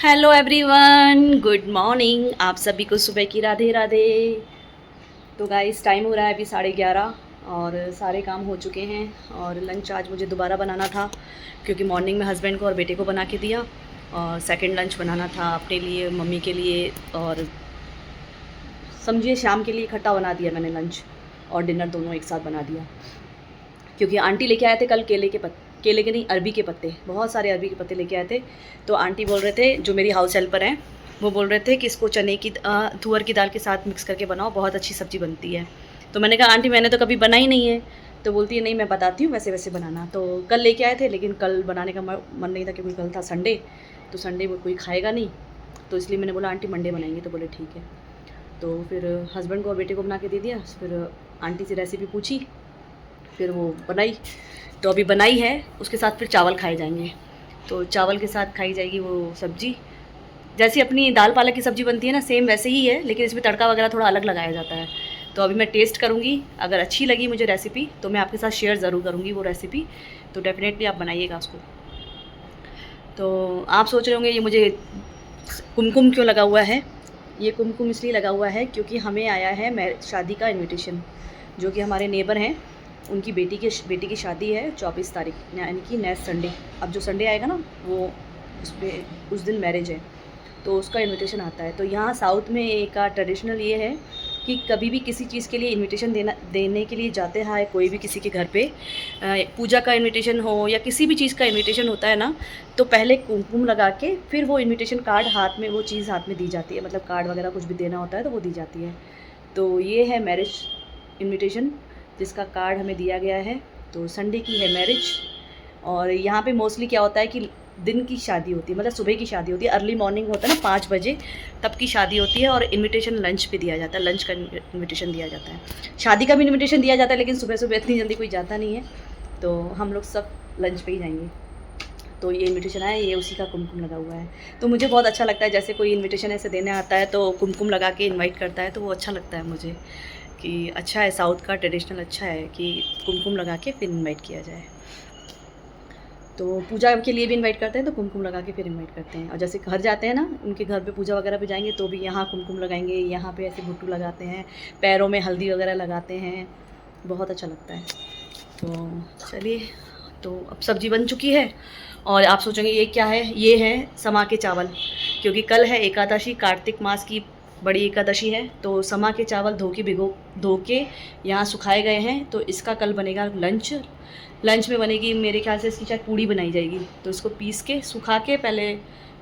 Hello everyone, good morning. आप सभी को सुबह की राधे राधे। तो गाइस टाइम हो रहा है अभी 11:30 और सारे काम हो चुके हैं। और लंच आज मुझे दोबारा बनाना था क्योंकि मॉर्निंग में हस्बैंड को और बेटे को बना के दिया और सेकंड लंच बनाना था अपने लिए, मम्मी के लिए और समझिए शाम के लिए इकट्ठा बना दिया मैंने लंच और डिनर दोनों एक साथ बना दिया। क्योंकि आंटी लेके आए थे कल केले के नहीं, अरबी के पत्ते, बहुत सारे अरबी के पत्ते लेके आए थे। तो आंटी बोल रहे थे, जो मेरी हाउस हेल्पर हैं, वो बोल रहे थे कि इसको चने की तुअर की दाल के साथ मिक्स करके बनाओ, बहुत अच्छी सब्ज़ी बनती है। तो मैंने कहा आंटी मैंने तो कभी बनाई नहीं है। तो बोलती है नहीं मैं बताती हूँ वैसे वैसे बनाना। तो कल लेके आए थे लेकिन कल बनाने का मन नहीं था क्योंकि कल था संडे। तो संडे वो कोई खाएगा नहीं, तो इसलिए मैंने बोला आंटी मंडे बनाएंगे। तो बोले ठीक है। तो फिर हस्बैंड को और बेटे को बना के दे दिया। फिर आंटी से रेसिपी पूछी, फिर वो बनाई। तो अभी बनाई है, उसके साथ फिर चावल खाए जाएंगे। तो चावल के साथ खाई जाएगी वो सब्ज़ी, जैसी अपनी दाल पालक की सब्ज़ी बनती है ना, सेम वैसे ही है, लेकिन इसमें तड़का वगैरह थोड़ा अलग लगाया जाता है। तो अभी मैं टेस्ट करूँगी, अगर अच्छी लगी मुझे रेसिपी तो मैं आपके साथ शेयर ज़रूर करूँगी वो रेसिपी। तो डेफिनेटली आप बनाइएगा उसको। तो आप सोच रहे होंगे ये मुझे कुमकुम क्यों लगा हुआ है। ये कुमकुम इसलिए लगा हुआ है क्योंकि हमें आया है शादी का इन्विटेशन, जो कि हमारे नेबर हैं, उनकी बेटी की शादी है 24 तारीख, यानी कि नेक्स्ट संडे। अब जो संडे आएगा ना वो उस दिन मैरिज है, तो उसका इनविटेशन आता है। तो यहाँ साउथ में एक ट्रेडिशनल ये है कि कभी भी किसी चीज़ के लिए इनविटेशन देने के लिए जाते हैं, कोई भी किसी के घर पे पूजा का इनविटेशन हो या किसी भी चीज़ का इनविटेशन होता है ना, तो पहले कुमकुम लगा के फिर वो इनविटेशन कार्ड हाथ में, वो चीज़ हाथ में दी जाती है। मतलब कार्ड वगैरह कुछ भी देना होता है तो वो दी जाती है। तो ये है मैरिज इनविटेशन जिसका कार्ड हमें दिया गया है। तो संडे की है मैरिज। और यहाँ पे मोस्टली क्या होता है कि दिन की शादी होती है, मतलब सुबह की शादी होती है, अर्ली मॉर्निंग होता है ना 5 बजे, तब की शादी होती है। और इनविटेशन लंच पे दिया जाता है, लंच का इनविटेशन दिया जाता है। शादी का भी इनविटेशन दिया जाता है लेकिन सुबह सुबह इतनी जल्दी कोई जाता नहीं है, तो हम लोग सब लंच पे ही जाएंगे। तो ये इनविटेशन आया, ये उसी का कुमकुम लगा हुआ है। तो मुझे बहुत अच्छा लगता है, जैसे कोई इनविटेशन ऐसे देने आता है तो कुमकुम लगा के इनवाइट करता है, तो वो अच्छा लगता है मुझे कि अच्छा है, साउथ का ट्रेडिशनल अच्छा है कि कुमकुम लगा के फिर इनवाइट किया जाए। तो पूजा के लिए भी इनवाइट करते हैं तो कुमकुम लगा के फिर इनवाइट करते हैं। और जैसे घर जाते हैं ना, उनके घर पे पूजा वगैरह पे जाएंगे तो भी यहाँ कुमकुम लगाएंगे, यहाँ पे ऐसे भुट्टू लगाते हैं, पैरों में हल्दी वगैरह लगाते हैं, बहुत अच्छा लगता है। तो चलिए, तो अब सब्ज़ी बन चुकी है। और आप सोचेंगे ये क्या है, ये है समा के चावल, क्योंकि कल है एकादशी, कार्तिक मास की बड़ी एकादशी है। तो समा के चावल धो के यहाँ सुखाए गए हैं। तो इसका कल बनेगा लंच में बनेगी मेरे ख्याल से इसकी शायद पूड़ी बनाई जाएगी। तो इसको पीस के सुखा के पहले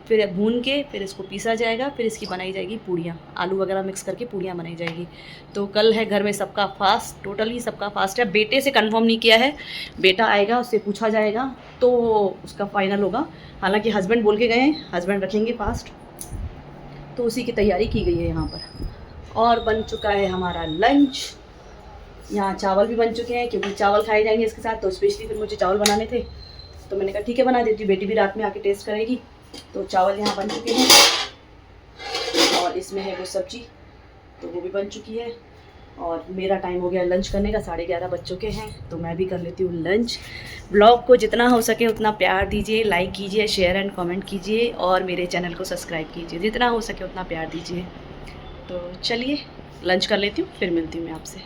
फिर भून के फिर इसको पीसा जाएगा, फिर इसकी बनाई जाएगी पूड़ियाँ, आलू वगैरह मिक्स करके पूड़ियाँ बनाई जाएगी। तो कल है घर में सबका फास्ट, टोटली सबका फास्ट है। बेटे से कंफर्म नहीं किया है, बेटा आएगा उससे पूछा जाएगा तो उसका फाइनल होगा। हालांकि हस्बैंड बोल के गए हैं, हस्बैंड रखेंगे फास्ट, तो उसी की तैयारी की गई है यहाँ पर। और बन चुका है हमारा लंच। यहाँ चावल भी बन चुके हैं क्योंकि चावल खाए जाएंगे इसके साथ, तो स्पेशली फिर मुझे चावल बनाने थे। तो मैंने कहा ठीक है बना देती हूँ, बेटी भी रात में आके टेस्ट करेगी। तो चावल यहाँ बन चुके हैं और इसमें है वो सब्जी, तो वो भी बन चुकी है। और मेरा टाइम हो गया लंच करने का, 11:30 बज चुके हैं। तो मैं भी कर लेती हूँ लंच। ब्लॉग को जितना हो सके उतना प्यार दीजिए, लाइक कीजिए, शेयर एंड कमेंट कीजिए और मेरे चैनल को सब्सक्राइब कीजिए, जितना हो सके उतना प्यार दीजिए। तो चलिए लंच कर लेती हूँ, फिर मिलती हूँ मैं आपसे।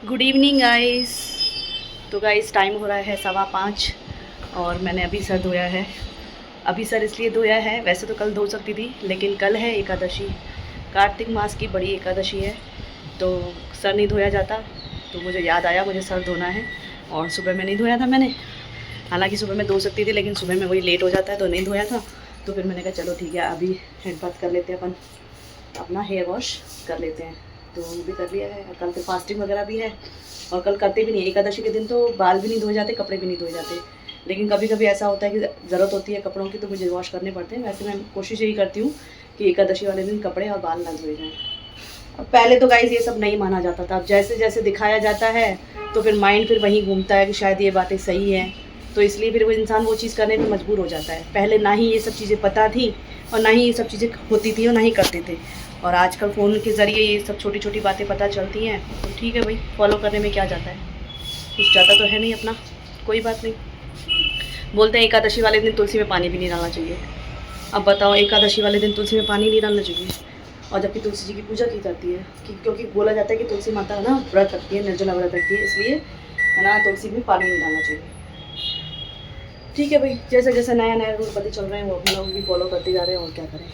Good evening guys. तो गाइस टाइम हो रहा है 5:15 और मैंने अभी सर धोया है। अभी सर इसलिए धोया है, वैसे तो कल धो सकती थी लेकिन कल है एकादशी, कार्तिक मास की बड़ी एकादशी है, तो सर नहीं धोया जाता। तो मुझे याद आया मुझे सर धोना है, और सुबह में नहीं धोया था मैंने। हालांकि सुबह में धो सकती थी लेकिन सुबह में वही लेट हो जाता है तो नहीं धोया था। तो फिर मैंने कहा चलो ठीक है, अभी हेड बाथ कर लेते हैं, अपन अपना हेयर वॉश कर लेते हैं। तो वो भी कर लिया है। और कल तो फास्टिंग वगैरह भी है, और कल करते भी नहीं, एकादशी के दिन तो बाल भी नहीं धोए जाते, कपड़े भी नहीं धोए जाते। लेकिन कभी कभी ऐसा होता है कि ज़रूरत होती है कपड़ों की तो मुझे वॉश करने पड़ते हैं। वैसे मैं कोशिश यही करती हूँ कि एकादशी वाले दिन कपड़े और बाल ना धोए जाएँ। अब पहले तो गाइस ये सब नहीं माना जाता था, अब जैसे जैसे दिखाया जाता है तो फिर माइंड फिर वहीं घूमता है कि शायद ये बातें सही हैं, तो इसलिए फिर वो इंसान वो चीज़ करने में मजबूर हो जाता है। पहले ना ही ये सब चीज़ें पता थी और ना ही ये सब चीज़ें होती थी और ना ही करते थे, और आजकल फ़ोन के ज़रिए ये सब छोटी छोटी बातें पता चलती हैं। तो ठीक है भाई, फॉलो करने में क्या जाता है, कुछ जाता तो है नहीं अपना, कोई बात नहीं। बोलते हैं एकादशी वाले दिन तुलसी में पानी भी नहीं डालना चाहिए। अब बताओ, एकादशी वाले दिन तुलसी में पानी नहीं डालना चाहिए, और जबकि तुलसी जी की पूजा की जाती है क्योंकि बोला जाता है कि तुलसी माता है ना व्रत रखती है, निर्जला व्रत रखती है, इसलिए है ना तुलसी में पानी नहीं डालना चाहिए। ठीक है भाई, जैसे जैसे नया नया रूल पता चल रहे हैं वो अपना लोग भी फॉलो करते जा रहे हैं, और क्या करें।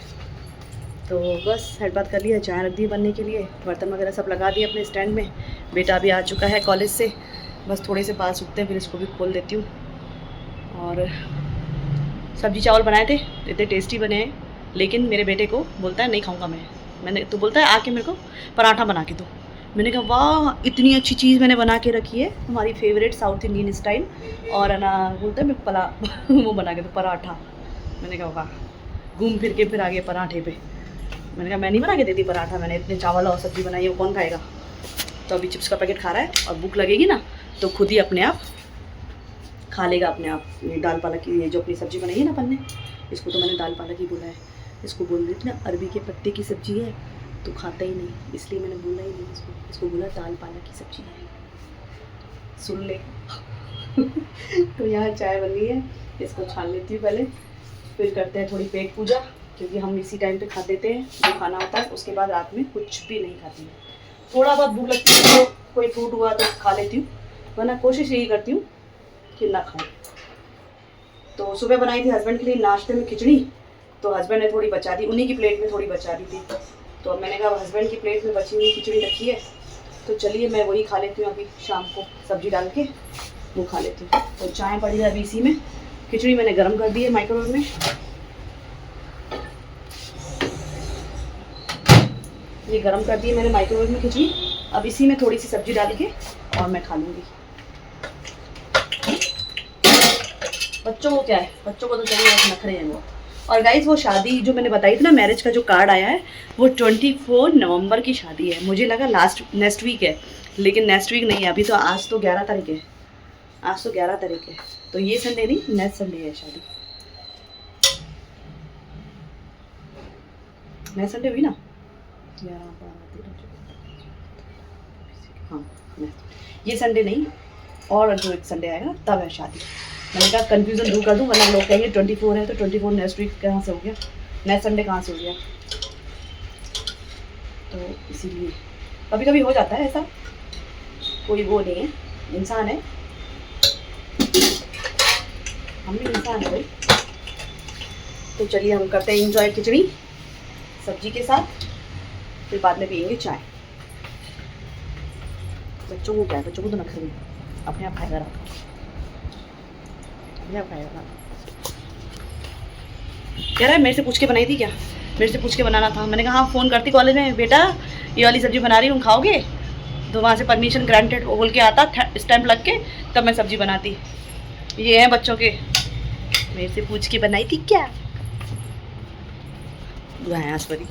तो बस हेड बात कर लिया, चाय रख दी बनने के लिए, बर्तन वगैरह सब लगा दिए अपने स्टैंड में। बेटा भी आ चुका है कॉलेज से, बस थोड़े से बाल सूखते हैं फिर इसको भी खोल देती हूँ। और सब्जी चावल बनाए थे, इतने टेस्टी बने हैं, लेकिन मेरे बेटे को बोलता है नहीं खाऊंगा मैंने तो बोलता है आके मेरे को पराठा बना के दो। मैंने कहा वाह इतनी अच्छी चीज़ मैंने बना के रखी है, हमारी फेवरेट साउथ इंडियन स्टाइल, और है ना बोलता है मैं वो बना के दो पराठा। मैंने कहा वाह, घूम फिर के फिर आ गए पराठे पे। मैंने कहा मैं नहीं बना के देती पराठा, मैंने इतने चावल और सब्ज़ी बनाई है, वो कौन खाएगा। तो अभी चिप्स का पैकेट खा रहा है, और भूख लगेगी ना तो खुद ही अपने आप खा लेगा अपने आप। ये दाल पालक की, ये जो अपनी सब्ज़ी बनाई है ना अपन ने, इसको तो मैंने दाल पालक ही बोला है। इसको बोल देती ना अरबी के पत्ते की सब्ज़ी है, तो खाता ही नहीं, इसलिए मैंने बोला ही नहीं इसको बोला दाल पालक की सब्ज़ी है, सुन ले। तो यहाँ चाय बन गई है, इसको छान लेती हूँ पहले, फिर करते हैं थोड़ी पेट पूजा, क्योंकि हम इसी टाइम पे खा देते हैं जो खाना होता है, उसके बाद रात में कुछ भी नहीं खाती हूँ। थोड़ा बहुत भूख लगती है तो कोई फ्रूट हुआ तो खा लेती हूँ, वरना कोशिश यही करती हूँ कि ना खाऊं। तो सुबह बनाई थी हस्बैंड के लिए नाश्ते में खिचड़ी, तो हस्बैंड ने थोड़ी बचा दी, उन्हीं की प्लेट में थोड़ी बचा दी थी। तो अब मैंने कहा हस्बैंड की प्लेट में बची हुई खिचड़ी रखी है, तो चलिए मैं वही खा लेती हूँ अभी शाम को, सब्जी डाल के वो खा लेती हूँ। तो चाय पड़ी है अभी इसी में, खिचड़ी मैंने गर्म कर दी है माइक्रोवेव में, ये गर्म कर दी है मैंने माइक्रोवेव में खिचड़ी। अब इसी में थोड़ी सी सब्जी डाल के और मैं खा लूँगी। बच्चों को क्या है, बच्चों को तो चलिए नखरे हैं वो। और गाइज वो शादी जो मैंने बताई थी ना, मैरिज का जो कार्ड आया है वो 24 नवंबर की शादी है। मुझे लगा नेक्स्ट वीक है, लेकिन नेक्स्ट वीक नहीं है, अभी तो आज तो 11 तारीख है, आज तो 11 तारीख है, तो ये संडे नहीं नेक्स्ट संडे है शादी। नेक्स्ट संडे हुई ना, 11 12 13 हाँ, ये संडे नहीं और जो एक संडे आएगा तब है शादी। मैंने कहा कन्फ्यूज़न दूर कर दूँ, वरना लोग कहेंगे 24 है तो 24 नेक्स्ट वीक कहाँ से हो गया, नेक्स्ट संडे कहाँ से हो गया। तो इसीलिए कभी कभी हो जाता है ऐसा, कोई वो नहीं है, इंसान है, हम भी इंसान है भाई। तो चलिए हम करते हैं इंजॉय खिचड़ी सब्जी के साथ, फिर बाद में पियेंगे चाय। बच्चों को क्या है, बच्चों को तो नखरे अपने आप खाएगा रात को, अपने आप खाएगा रात को। कह रहा है मेरे से पूछ के बनाई थी क्या, मेरे से पूछ के बनाना था। मैंने कहा हाँ फ़ोन करती कॉलेज में, बेटा ये वाली सब्ज़ी बना रही हूँ खाओगे, तो वहाँ से परमिशन ग्रांटेड बोल के आता, स्टैंप लग के तब मैं सब्ज़ी बनाती। ये हैं बच्चों के, मेरे से पूछ के बनाई थी क्या, आसपरी।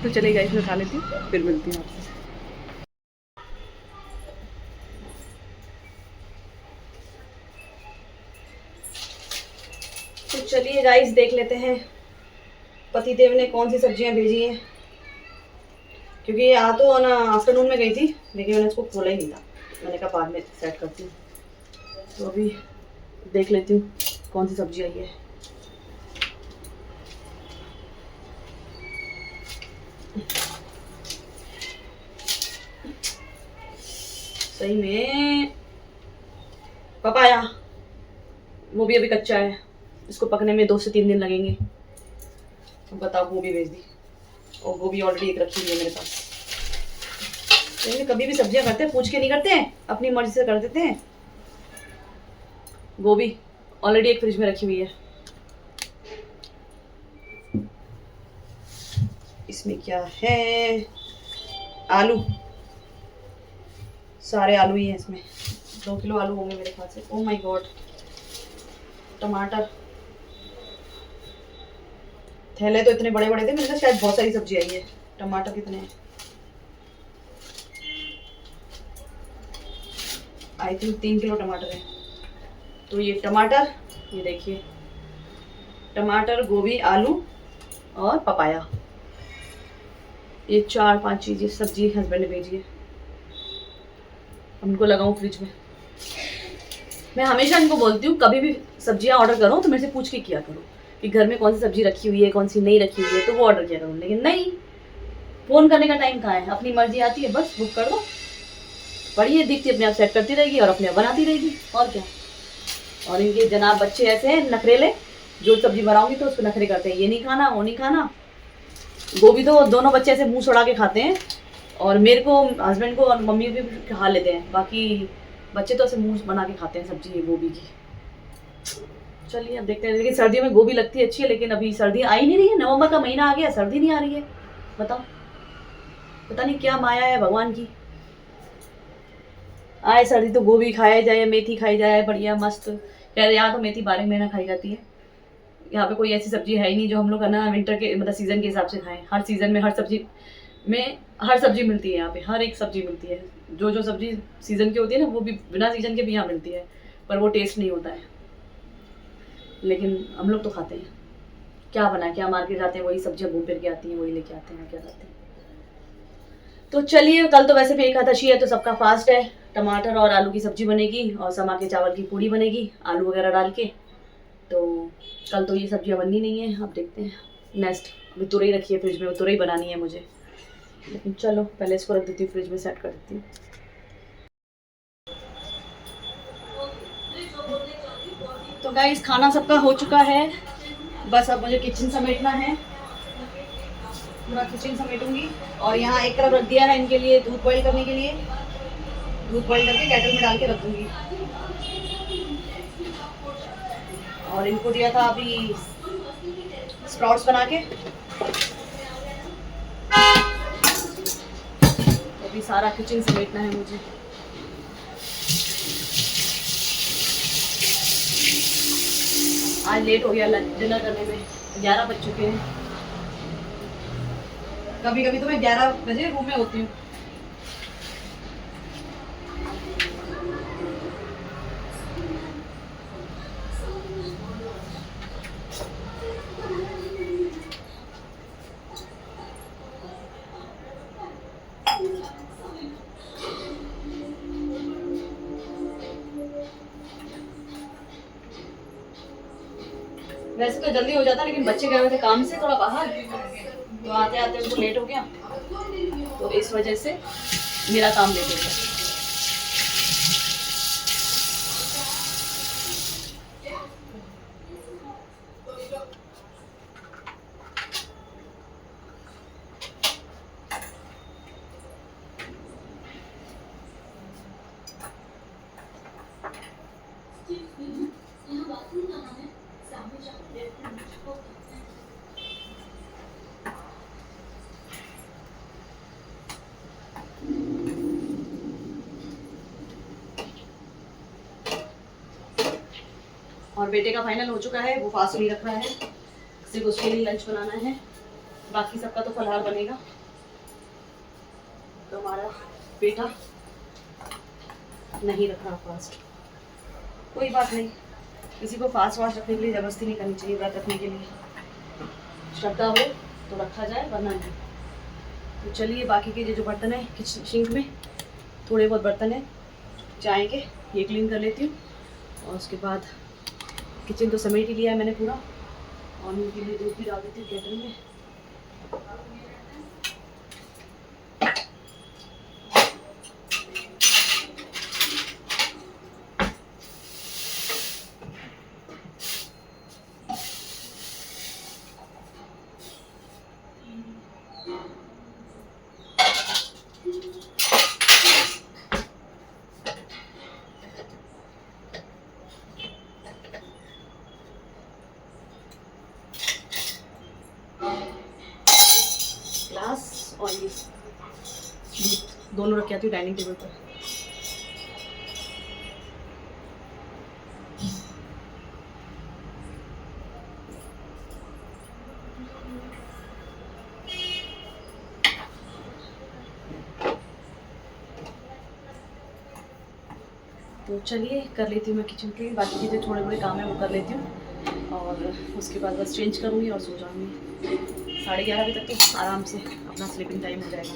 तो चलेगा, इसमें खा लेती हूँ फिर मिलती हूँ आपसे। तो चलिए गाइस देख लेते हैं पतिदेव ने कौन सी सब्जियां भेजी हैं, क्योंकि ये आ तो ना आफ्टरनून में गई थी, लेकिन मैंने इसको खोला ही नहीं था, मैंने कहा बाद में सेट करती हूँ। तो अभी देख लेती हूँ कौन सी सब्जी आई है। सही में पपाया, वो भी अभी कच्चा है, इसको पकने में 2 से 3 दिन लगेंगे। बताओ वो भी भेज दी, और वो भी ऑलरेडी एक रखी हुई है मेरे पास। तो कभी भी सब्जियां करते हैं पूछ के नहीं करते हैं, अपनी मर्जी से कर देते हैं। गोभी ऑलरेडी एक फ्रिज में रखी हुई है। इसमें क्या है, आलू, सारे आलू ही हैं इसमें, 2 किलो आलू होंगे मेरे ख्याल से। ओह माय गॉड, टमाटर, थैले तो इतने बड़े बड़े थे, मैंने कहा शायद बहुत सारी सब्जी आई है। टमाटर कितने हैं, आई थिंक 3 किलो टमाटर है। तो ये टमाटर, ये देखिए टमाटर, गोभी, आलू और पपाया, ये 4-5 चीज़ें सब्जी हस्बैंड ने भेजी है। उनको लगाऊं फ्रिज में, मैं हमेशा इनको बोलती हूँ कभी भी सब्जियां ऑर्डर करो तो मेरे से पूछ के किया करो कि घर में कौन सी सब्जी रखी हुई है, कौन सी नहीं रखी हुई है, तो वो ऑर्डर किया करो। लेकिन नहीं, फ़ोन करने का टाइम कहाँ है, अपनी मर्जी आती है बस बुक कर दो, बढ़िया दिखती अपने आप सेट करती रहेगी और अपने आप बनाती रहेगी, और क्या। और इनके जनाब बच्चे ऐसे हैं नखरेले, जो सब्जी बनाऊंगी तो उस पर नखरे करते हैं, ये नहीं खाना वो नहीं खाना। गोभी तो दोनों बच्चे ऐसे मुंह छुड़ा के खाते हैं, और मेरे को, हस्बैंड को और मम्मी भी खा लेते हैं, बाकी बच्चे तो ऐसे मुंह बना के खाते हैं सब्जी ये गोभी की। चलिए अब देखते हैं। लेकिन सर्दियों में गोभी लगती है अच्छी है, लेकिन अभी सर्दी आ ही नहीं रही है, नवंबर का महीना आ गया, सर्दी नहीं आ रही है। बताओ, पता नहीं क्या माया है भगवान की, आए सर्दी तो गोभी खाया जाए, मेथी खाई जाए, बढ़िया मस्त। यार यहाँ तो मेथी 12 महीना खाई जाती है, यहाँ पे कोई ऐसी सब्जी है ही नहीं जो हम लोग है ना विंटर के मतलब सीज़न के हिसाब से खाएं। हर सीज़न में हर सब्जी मिलती है, यहाँ पे हर एक सब्जी मिलती है। जो सब्जी सीज़न की होती है ना वो भी बिना सीज़न के भी यहाँ मिलती है, पर वो टेस्ट नहीं होता है। लेकिन हम लोग तो खाते हैं, क्या बनाए, क्या मार्केट जाते हैं वही सब्जियाँ घूम फिर के आती हैं, वही लेके आते हैं, क्या करते हैं। तो चलिए, कल तो वैसे भी एकादशी है तो सबका फास्ट है। टमाटर और आलू की सब्जी बनेगी और समा के चावल की पूड़ी बनेगी आलू वगैरह डाल के। तो कल तो ये सब्जियां बननी नहीं है, अब देखते हैं नेक्स्ट। अभी तुरई रखी है फ्रिज में, तुरई बनानी है मुझे, लेकिन चलो पहले इसको रख देती हूँ फ्रिज में, सेट कर देती हूँ। तो गाइस खाना सबका हो चुका है, बस अब मुझे किचन समेटना है, पूरा किचन समेटूंगी। और यहाँ एक तरफ रख दिया है इनके लिए दूध बॉईल करने के लिए, दूध बॉईल करके केटल में डाल के रख दूंगी। और इनको दिया था अभी स्प्राउट्स बना के, तो अभी सारा किचन समेटना है मुझे। आज लेट हो गया डिनर करने में, 11 बज चुके हैं। कभी कभी तो मैं 11 बजे रूम में होती हूँ। वैसे तो जल्दी हो जाता, लेकिन बच्चे गए हुए थे काम से थोड़ा बाहर, तो आते आते उनको लेट हो गया, तो इस वजह से मेरा काम लेट हो गया। और बेटे का फाइनल हो चुका है, वो फास्ट नहीं रख रहा है, सिर्फ उसके लिए लंच बनाना है, बाकी सबका तो फलहार बनेगा। तो हमारा बेटा नहीं रख रहा फास्ट, कोई बात नहीं, किसी को फास्ट वास्ट रखने के लिए ज़बरदस्ती नहीं करनी चाहिए। व्रत रखने के लिए श्रद्धा हो तो रखा जाए, वरना नहीं। तो चलिए, बाकी के जो बर्तन है किचन सिंक में थोड़े बहुत बर्तन है चाय के, ये क्लीन कर लेती हूँ। और उसके बाद किचन तो समेट ही लिया है मैंने पूरा, और उनके लिए दूध भी डाल देती हूँ केटल में। ग्लास और ये दूध दोनों रख के आती हूँ डाइनिंग टेबल पर। तो चलिए कर लेती हूँ मैं किचन के बाकी के जो थोड़े बड़े काम है वो कर लेती हूँ, और उसके बाद बस चेंज करूँगी और सो जाऊँगी। 11:30 बजे तक तो आराम से अपना स्लीपिंग टाइम हो जाएगा।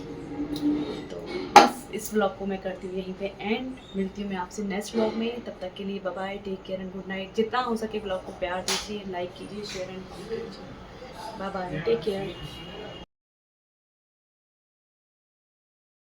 तो बस इस व्लॉग को मैं करती हूँ यहीं पे एंड। मिलती हूँ मैं आपसे नेक्स्ट व्लॉग में, तब तक के लिए bye bye, take care and good night. जितना हो सके व्लॉग को प्यार दीजिए, लाइक कीजिए, शेयर एंड कमेंट कीजिए। Bye bye, take care.